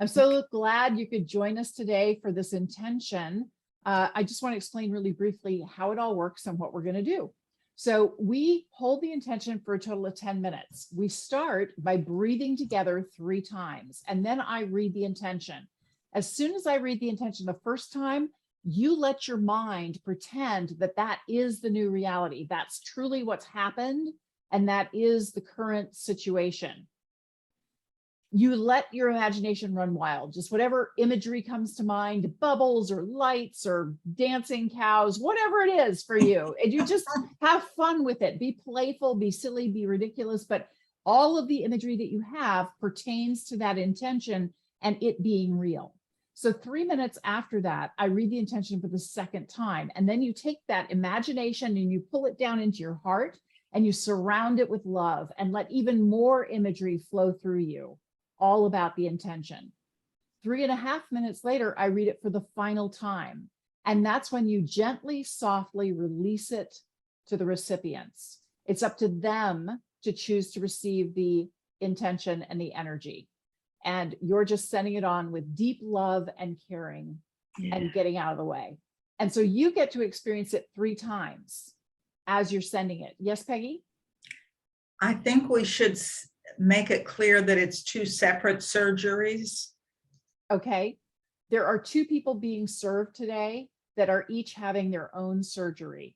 I'm so glad you could join us today for this intention. I just want to explain really briefly how it all works and what we're going to do. So we hold the intention for a total of 10 minutes. We start by breathing together 3 times, and then I read the intention. As soon as I read the intention the first time, you let your mind pretend that that is the new reality. That's truly what's happened, and that is the current situation. You let your imagination run wild, just whatever imagery comes to mind, bubbles or lights or dancing cows, whatever it is for you. And you just have fun with it. Be playful, be silly, be ridiculous, but all of the imagery that you have pertains to that intention and it being real. So 3 minutes after that, I read the intention for the second time. And then you take that imagination and you pull it down into your heart and you surround it with love and let even more imagery flow through you, all about the intention. 3.5 minutes later, I read it for the final time. And that's when you gently, softly release it to the recipients. It's up to them to choose to receive the intention and the energy. And you're just sending it on with deep love and caring and getting out of the way. And so you get to experience it 3 times as you're sending it. Yes, Peggy? I think we should make it clear that it's 2 separate surgeries. Okay. There are 2 people being served today that are each having their own surgery.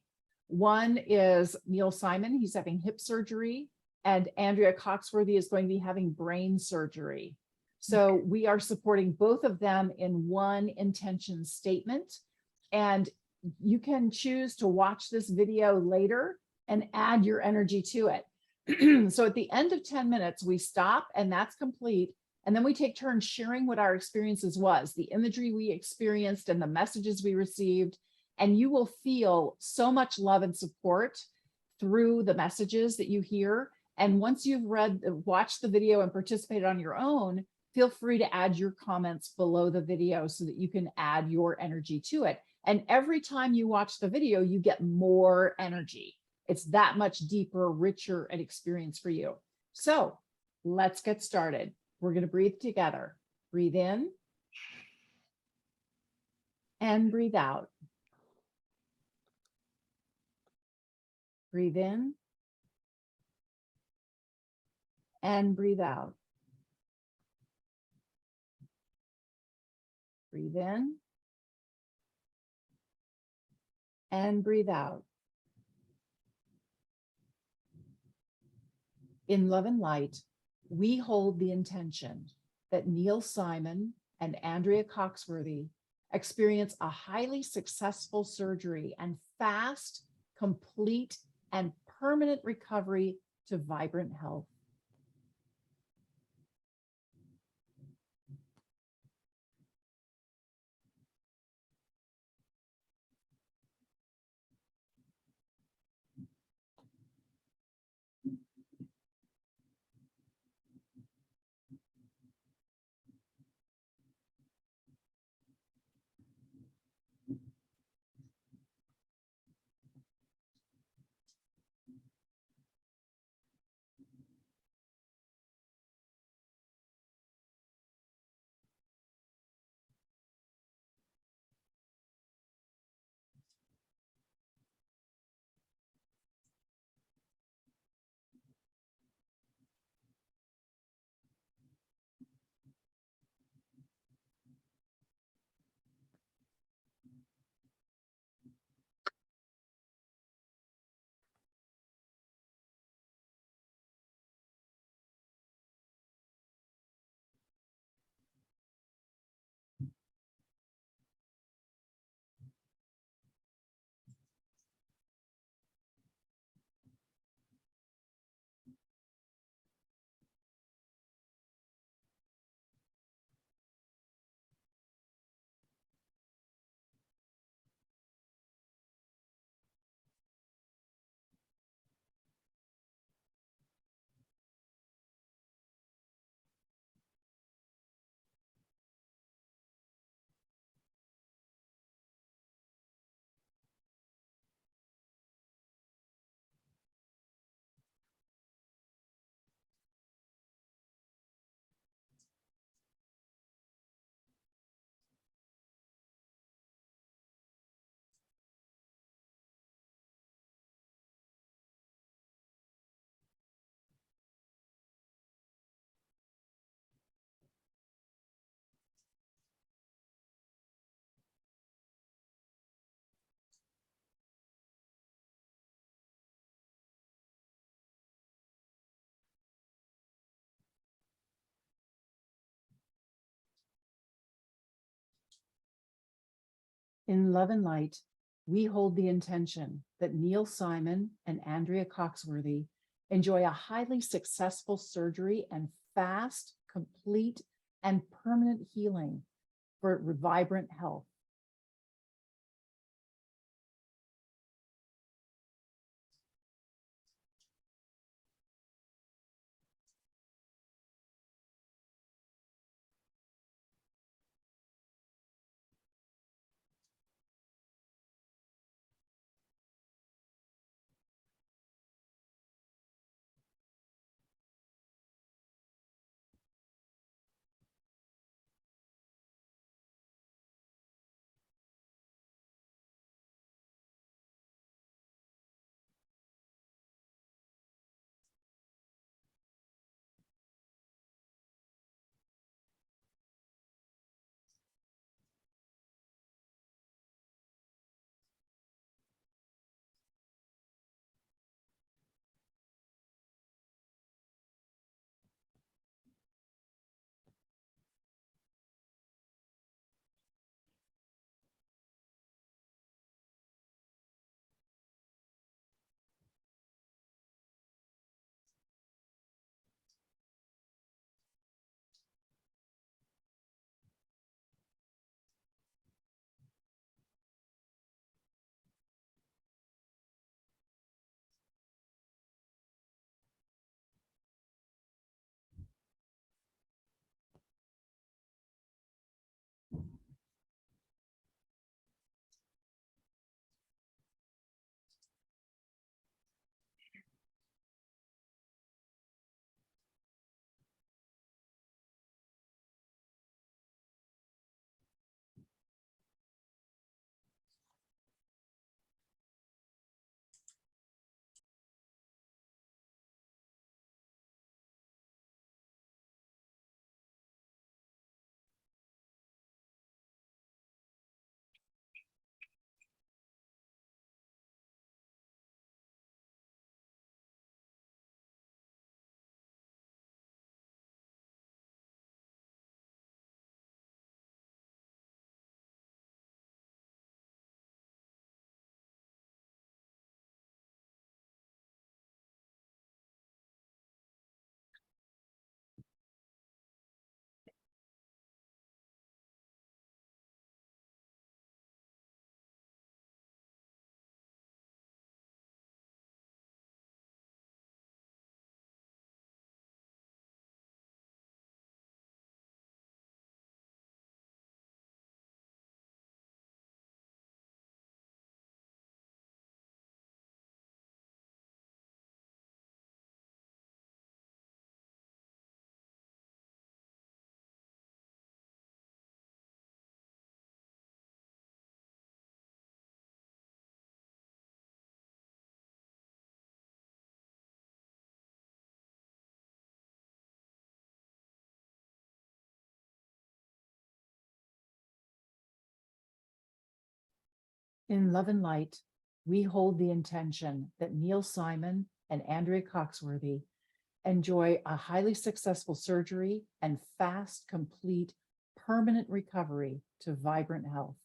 One is Neil Simon, he's having hip surgery, and Andrea Coxworthy is going to be having brain surgery. So we are supporting both of them in one intention statement. And you can choose to watch this video later and add your energy to it. So at the end of 10 minutes, we stop and that's complete. And then we take turns sharing what our experiences was, the imagery we experienced and the messages we received. And you will feel so much love and support through the messages that you hear. And once you've watched the video and participated on your own, feel free to add your comments below the video so that you can add your energy to it. And every time you watch the video, you get more energy. It's that much deeper, richer an experience for you. So let's get started. We're going to breathe together. Breathe in and breathe out. Breathe in and breathe out. Breathe in and breathe out. In love and light, we hold the intention that Neil Simon and Andrea Coxworthy experience a highly successful surgery and fast, complete, and permanent recovery to vibrant health. In love and light, we hold the intention that Neil Simon and Andrea Coxworthy enjoy a highly successful surgery and fast, complete, and permanent healing for vibrant health. In love and light, we hold the intention that Neil Simon and Andrea Coxworthy enjoy a highly successful surgery and fast, complete, permanent recovery to vibrant health.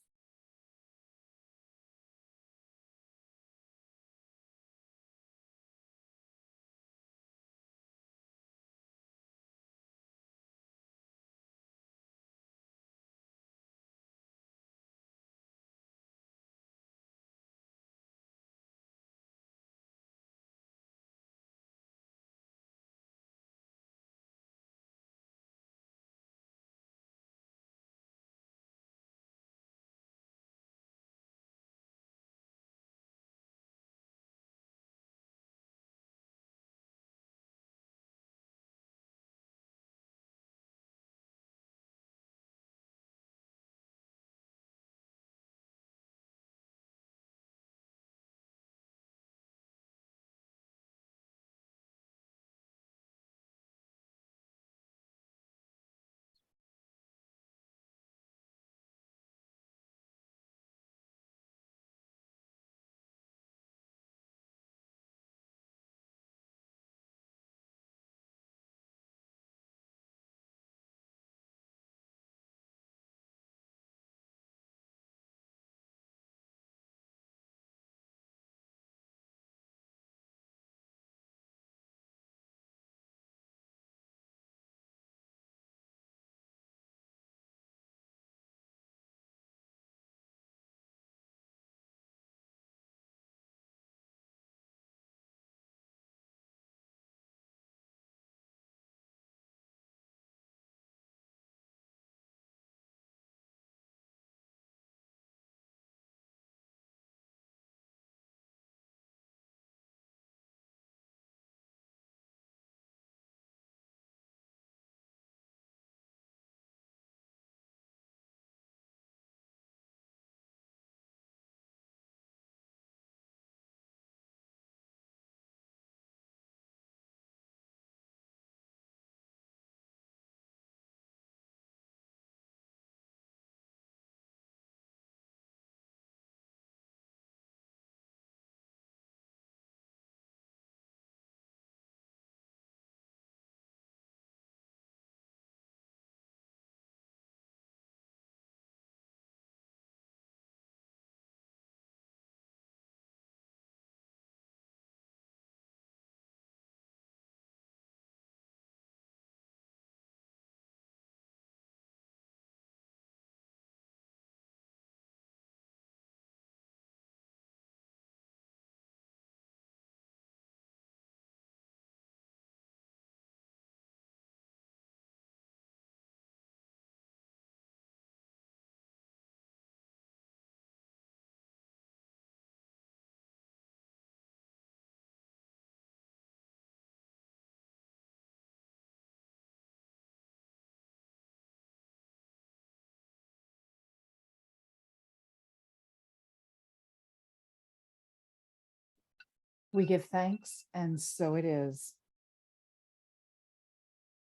We give thanks, and so it is.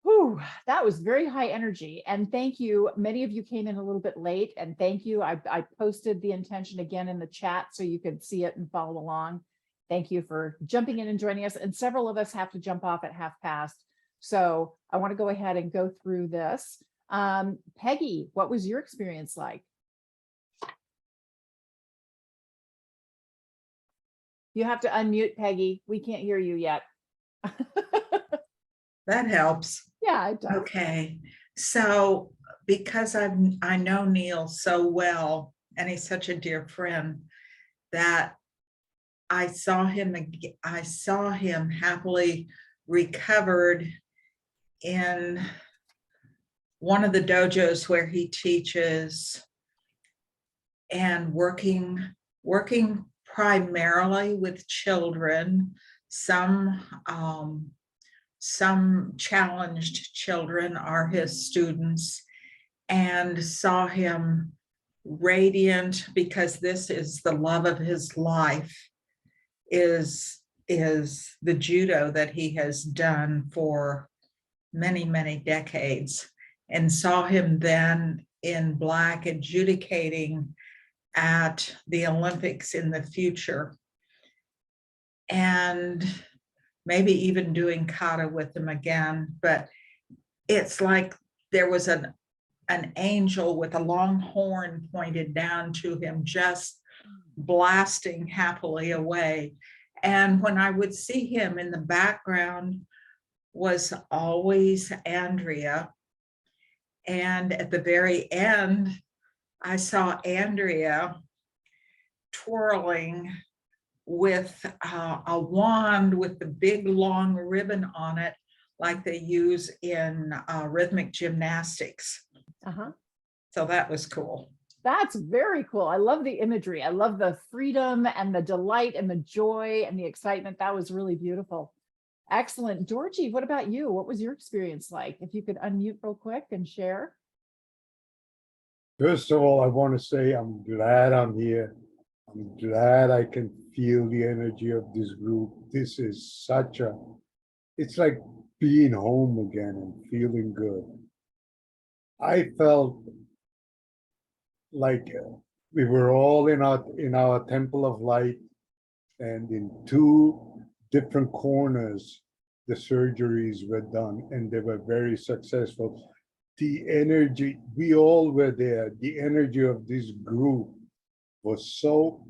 Whew, that was very high energy. And thank you. Many of you came in a little bit late, and thank you. I posted the intention again in the chat so you could see it and follow along. Thank you for jumping in and joining us. And several of us have to jump off at past. So I want to go ahead and go through this. Peggy, what was your experience like? You have to unmute, Peggy. We can't hear you yet. That helps. Yeah, it does. Okay, so because I know Neil so well, and he's such a dear friend, that I saw him happily recovered in one of the dojos where he teaches, and working primarily with children, some challenged children are his students, and saw him radiant, because this is the love of his life, is the judo that he has done for many, many decades, and saw him then in black adjudicating at the Olympics in the future, and maybe even doing kata with them again. But it's like there was an angel with a long horn pointed down to him, just blasting happily away. And when I would see him, in the background was always Andrea. And at the very end, I saw Andrea twirling with a wand with the big long ribbon on it, like they use in rhythmic gymnastics. So that was cool. That's very cool. I love the imagery. I love the freedom and the delight and the joy and the excitement. That was really beautiful. Excellent. Georgie, what about you? What was your experience like? If you could unmute real quick and share. First of all, I want to say I'm glad I'm here. I'm glad I can feel the energy of this group. This is it's like being home again and feeling good. I felt like we were all in our temple of light, and in two different corners, the surgeries were done, and they were very successful. The energy, we all were there. The energy of this group was so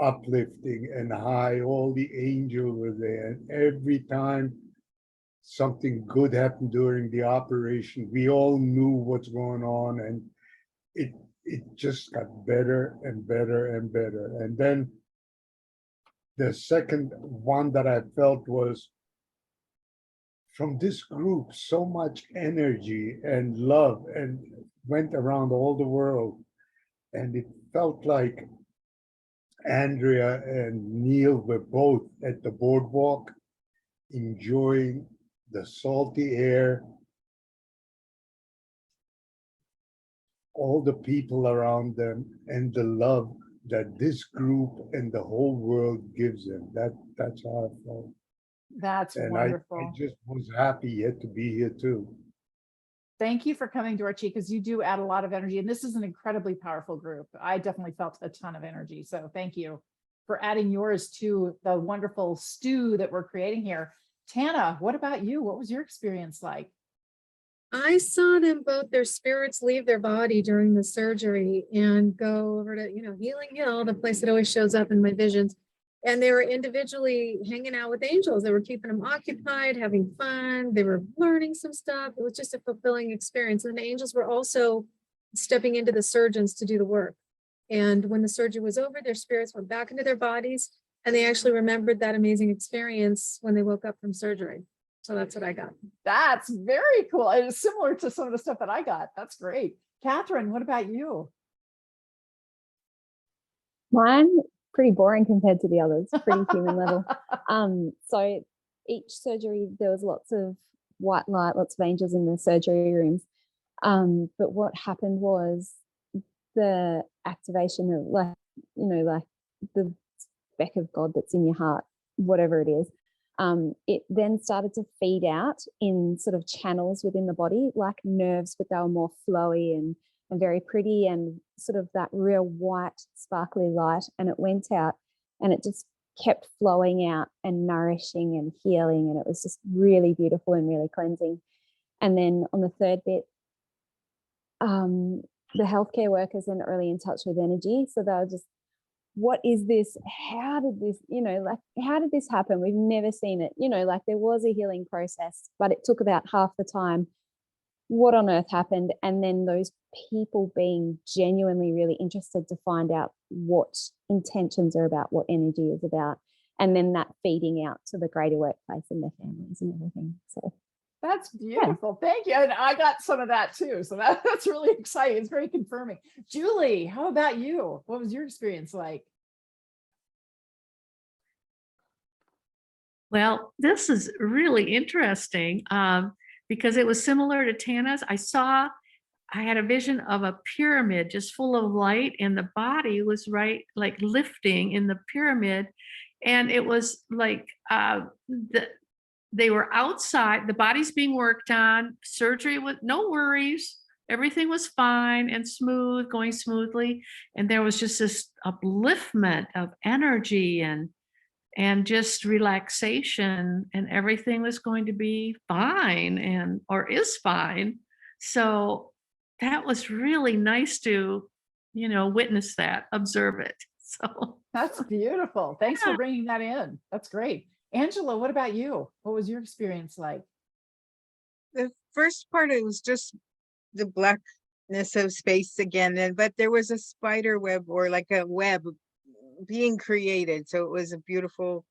uplifting and high. All the angels were there, and every time something good happened during the operation, we all knew what's going on, and it just got better and better and better. And then the second one that I felt was from this group, so much energy and love, and went around all the world. And it felt like Andrea and Neil were both at the boardwalk, enjoying the salty air, all the people around them, and the love that this group and the whole world gives them. That's how I felt. That's And wonderful. I just was happy yet to be here too. Thank you for coming, Georgie, because you do add a lot of energy. And this is an incredibly powerful group. I definitely felt a ton of energy. So thank you for adding yours to the wonderful stew that we're creating here. Tana, what about you? What was your experience like? I saw them both, their spirits leave their body during the surgery and go over to, Healing Hill, the place that always shows up in my visions. And they were individually hanging out with angels. They were keeping them occupied, having fun. They were learning some stuff. It was just a fulfilling experience. And the angels were also stepping into the surgeons to do the work. And when the surgery was over, their spirits went back into their bodies, and they actually remembered that amazing experience when they woke up from surgery. So that's what I got. That's very cool. It's similar to some of the stuff that I got. That's great. Catherine, what about you? Mine, pretty boring compared to the others, pretty human level. So each surgery, there was lots of white light, lots of angels in the surgery rooms. But what happened was the activation of like the speck of God that's in your heart whatever it is. It then started to feed out in sort of channels within the body, like nerves, but they were more flowy and very pretty, and sort of that real white sparkly light. And it went out and it just kept flowing out and nourishing and healing. And it was just really beautiful and really cleansing. And then on the third bit, the healthcare workers are really in touch with energy. So they were just, what is this? How did this, like, how did this happen? We've never seen it, like there was a healing process, but it took about half the time. What on earth happened? And then those people being genuinely really interested to find out what intentions are about, what energy is about, and then that feeding out to the greater workplace and their families and everything. So That's beautiful. Thank you. And I got some of that too. So that's really exciting. It's very confirming. Julie, how about you? What was your experience like? Well, this is really interesting because it was similar to Tana's. I had a vision of a pyramid just full of light, and the body was right, like lifting in the pyramid. And it was like they were outside, the body's being worked on, surgery with no worries. Everything was fine and smooth, going smoothly. And there was just this upliftment of energy and just relaxation, and everything was going to be fine or is fine. So that was really nice to, witness that, observe it. So That's beautiful. Thanks for bringing that in. That's great. Angela, what about you? What was your experience like? The first part, it was just the blackness of space again, but there was a spider web, or like a web being created. So it was a beautiful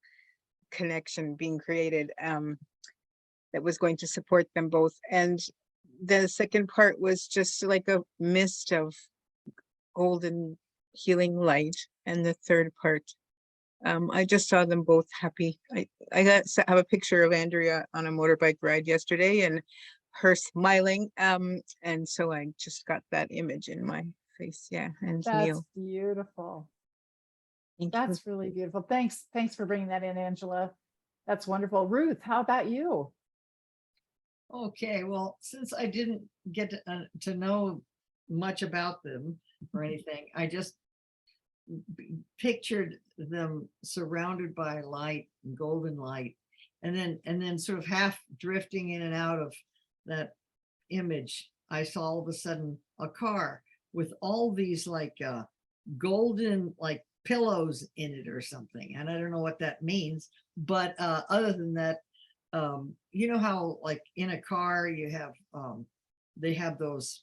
connection being created that was going to support them both. And the second part was just like a mist of golden healing light. And the third part, I just saw them both happy. I have a picture of Andrea on a motorbike ride yesterday and her smiling. And so I just got that image in my face. Yeah. And That's Neil. beautiful. Thank you. That's really beautiful. Thanks for bringing that in, Angela. That's wonderful. Ruth, how about you? Okay, well, since I didn't get to know much about them or anything, I just pictured them surrounded by light, golden light, and then sort of half drifting in and out of that image. I saw all of a sudden a car with all these like golden like pillows in it or something, and I don't know what that means, but other than that, you know how like in a car you have they have those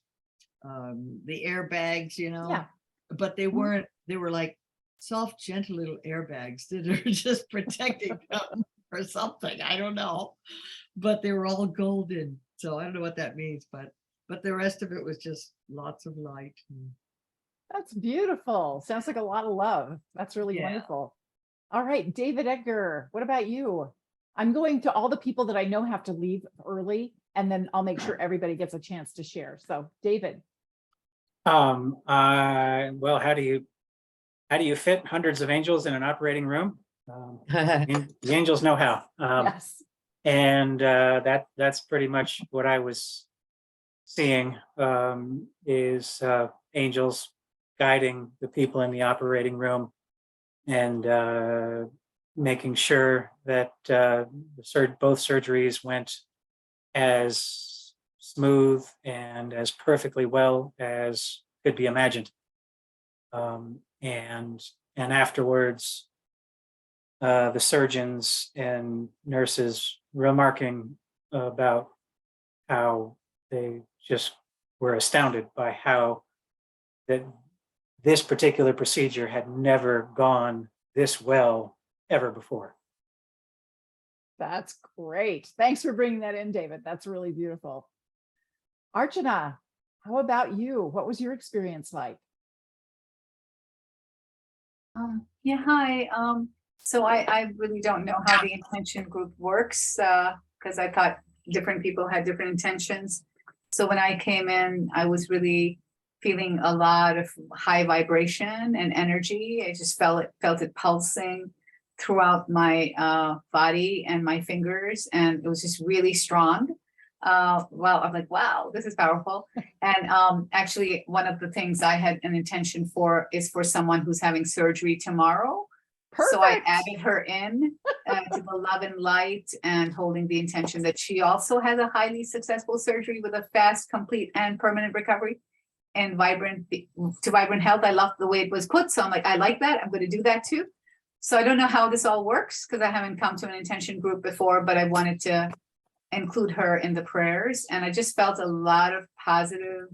the airbags, Yeah. but they weren't, they were like soft, gentle little airbags that are just protecting them or something, I don't know, but they were all golden, so I don't know what that means, but the rest of it was just lots of light. That's beautiful. Sounds like a lot of love. That's really Yeah. wonderful. All right, David Edgar, what about you? I'm going to all the people that I know have to leave early, and then I'll make sure everybody gets a chance to share. So David. Well, how do you fit hundreds of angels in an operating room? The angels know how. Yes. And that's pretty much what I was seeing, is angels guiding the people in the operating room and making sure that both surgeries went as smooth and as perfectly well as could be imagined. And afterwards, the surgeons and nurses remarking about how they just were astounded by how that this particular procedure had never gone this well ever before. That's great. Thanks for bringing that in, David. That's really beautiful. Archana, how about you? What was your experience like? Yeah, hi. So I really don't know how the intention group works because I thought different people had different intentions. So when I came in, I was really feeling a lot of high vibration and energy. I just felt it pulsing throughout my body and my fingers, and it was just really strong. Well, I'm like, wow, this is powerful. And actually, one of the things I had an intention for is for someone who's having surgery tomorrow. So I Perfect. added her in to the love and light, and holding the intention that she also has a highly successful surgery with a fast, complete, and permanent recovery and vibrant health. I love the way it was put. So I'm like, I like that. I'm going to do that too. So I don't know how this all works because I haven't come to an intention group before, but I wanted to include her in the prayers. And I just felt a lot of positive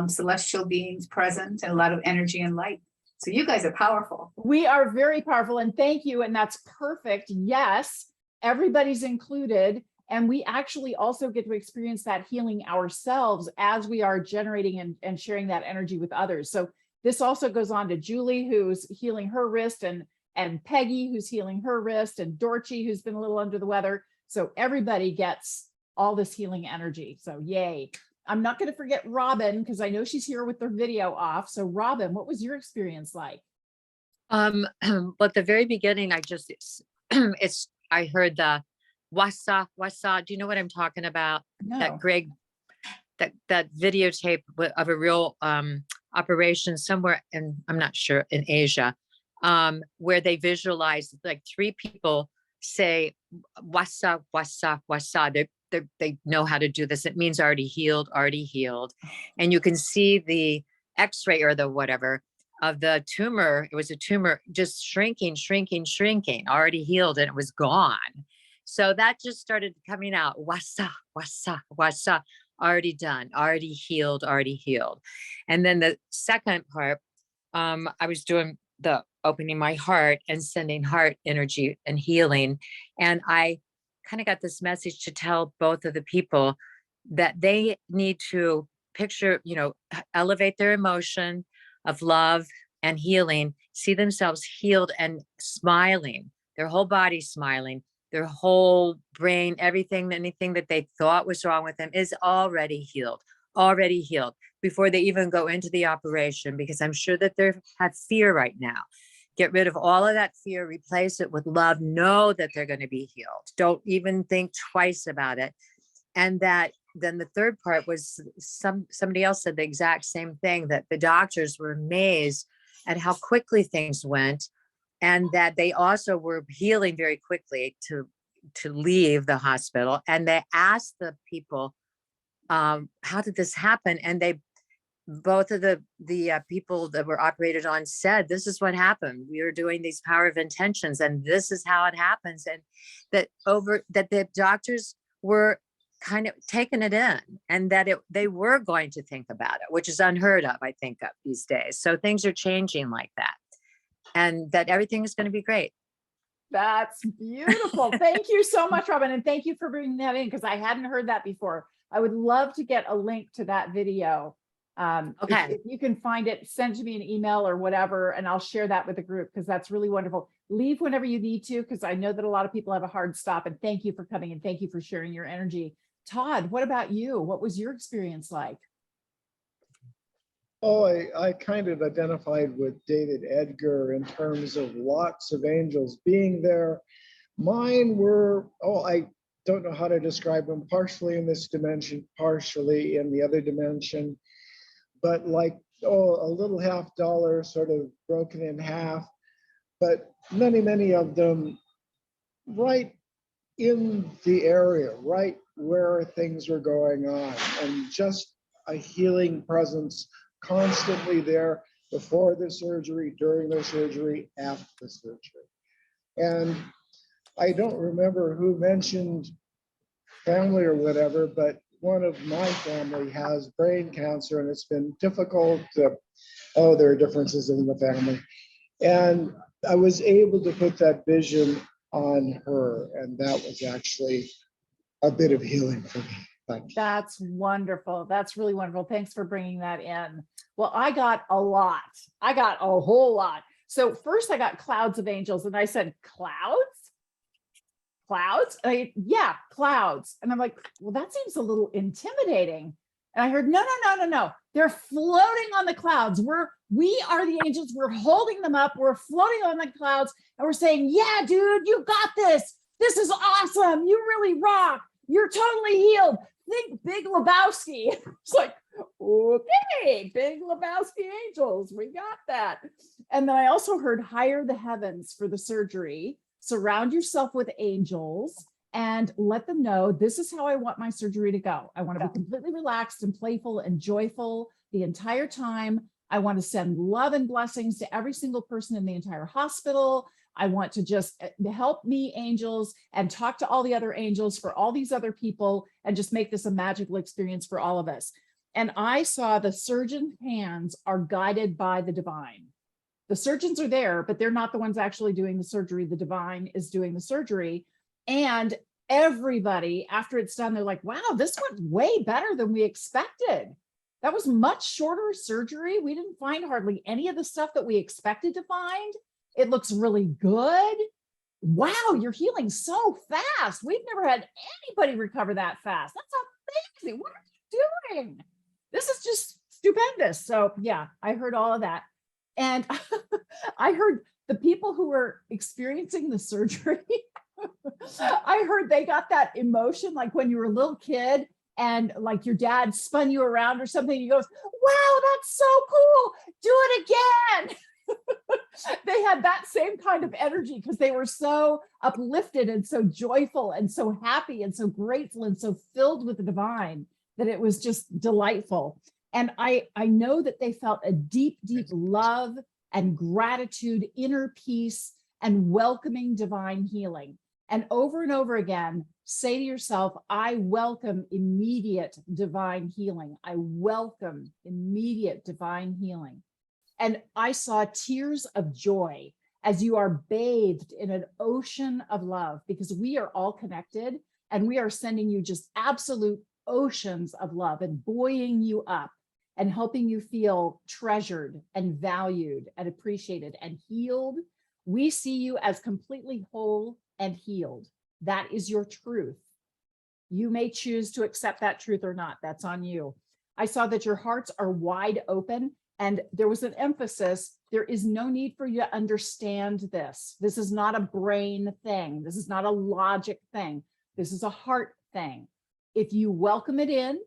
celestial beings present and a lot of energy and light. So you guys are powerful. We are very powerful, and thank you. And that's perfect. Yes, everybody's included. And we actually also get to experience that healing ourselves as we are generating and sharing that energy with others. So this also goes on to Julie, who's healing her wrist, and Peggy, who's healing her wrist, and Dorothy, who's been a little under the weather. So everybody gets all this healing energy. So yay. I'm not going to forget Robin, because I know she's here with their video off. So Robin, what was your experience like? But at the very beginning, I heard the wasa. Do you know what I'm talking about? No. That Greg, that videotape of a real operation somewhere in, I'm not sure, in Asia, where they visualize like 3 people say wasa. They know how to do this. It means already healed. And you can see the x-ray or the whatever of the tumor. It was a tumor just shrinking, already healed, and it was gone. So that just started coming out. Wasa, already done, already healed. And then the second part, I was doing the opening my heart and sending heart energy and healing. And I kind of got this message to tell both of the people that they need to picture, elevate their emotion of love and healing, see themselves healed and smiling, their whole body smiling, their whole brain, anything that they thought was wrong with them is already healed before they even go into the operation, because I'm sure that they have fear right now. Get rid of all of that fear, replace it with love, know that they're going to be healed. Don't even think twice about it. And that then the third part was somebody else said the exact same thing, that the doctors were amazed at how quickly things went, and that they also were healing very quickly to leave the hospital. And they asked the people, how did this happen? And both of the people that were operated on said, this is what happened. We were doing these power of intentions, and this is how it happens. And that the doctors were kind of taking it in, and that they were going to think about it, which is unheard of, I think, of these days. So things are changing like that, and that everything is going to be great. That's beautiful. Thank you so much, Robin. And thank you for bringing that in, because I hadn't heard that before. I would love to get a link to that video. Okay. If you can find it, send to me an email or whatever, and I'll share that with the group, because that's really wonderful. Leave whenever you need to, because I know that a lot of people have a hard stop. And thank you for coming, and thank you for sharing your energy. Todd, what about you? What was your experience like? Oh, I kind of identified with David Edgar in terms of lots of angels being there. Mine were, I don't know how to describe them, partially in this dimension, partially in the other dimension, but like, a little $50 sort of broken in half, but many of them right in the area, right where things were going on, and just a healing presence constantly there before the surgery, during the surgery, after the surgery. And I don't remember who mentioned family or whatever, but one of my family has brain cancer, and it's been difficult there are differences in the family. And I was able to put that vision on her, and that was actually a bit of healing for me. Thank you. That's wonderful. That's really wonderful. Thanks for bringing that in. Well, I got a lot. I got a whole lot. So first I got clouds of angels, and I said, clouds? Yeah, clouds. And I'm like, well, that seems a little intimidating. And I heard, no, no, no, no, no. They're floating on the clouds. We are the angels. We're holding them up. We're floating on the clouds. And we're saying, yeah, dude, you got this. This is awesome. You really rock. You're totally healed. Think Big Lebowski. It's like, okay, Big Lebowski angels. We got that. And then I also heard higher the heavens for the surgery. Surround yourself with angels and let them know this is how I want my surgery to go. I want to be completely relaxed and playful and joyful the entire time. I want to send love and blessings to every single person in the entire hospital. I want to just help me, angels, and talk to all the other angels for all these other people and just make this a magical experience for all of us. And I saw the surgeon's hands are guided by the divine. The surgeons are there, but they're not the ones actually doing the surgery. The divine is doing the surgery. And everybody, after it's done, they're like, wow, this went way better than we expected. That was much shorter surgery. We didn't find hardly any of the stuff that we expected to find. It looks really good. Wow, you're healing so fast. We've never had anybody recover that fast. That's amazing. What are you doing? This is just stupendous. So yeah, I heard all of that. And I heard the people who were experiencing the surgery, I heard they got that emotion like when you were a little kid and like your dad spun you around or something. He goes, wow, that's so cool. Do it again. They had that same kind of energy because they were so uplifted and so joyful and so happy and so grateful and so filled with the divine that it was just delightful. And I know that they felt a deep, deep love and gratitude, inner peace, and welcoming divine healing. And over again, say to yourself, I welcome immediate divine healing. I welcome immediate divine healing. And I saw tears of joy as you are bathed in an ocean of love, because we are all connected and we are sending you just absolute oceans of love and buoying you up and helping you feel treasured and valued and appreciated and healed. We see you as completely whole and healed. That is your truth. You may choose to accept that truth or not. That's on you. I saw that your hearts are wide open. And there was an emphasis, there is no need for you to understand this. This is not a brain thing. This is not a logic thing. This is a heart thing. If you welcome it in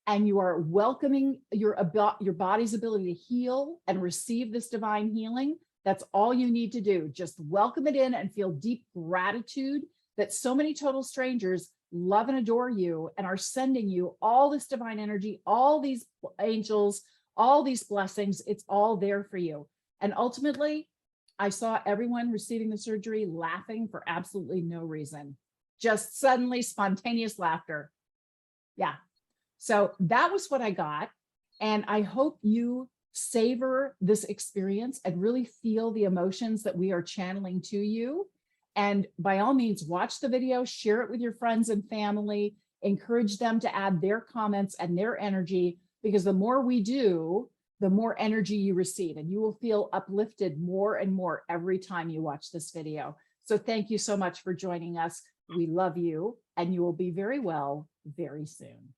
and you are welcoming your body's ability to heal and receive this divine healing, that's all you need to do. Just welcome it in and feel deep gratitude that so many total strangers love and adore you and are sending you all this divine energy, all these angels, all these blessings. It's all there for you. And ultimately, I saw everyone receiving the surgery laughing for absolutely no reason, just suddenly spontaneous laughter. Yeah. So that was what I got. And I hope you savor this experience and really feel the emotions that we are channeling to you. And by all means, watch the video, share it with your friends and family, encourage them to add their comments and their energy, because the more we do, the more energy you receive, and you will feel uplifted more and more every time you watch this video. So thank you so much for joining us. We love you, and you will be very well very soon.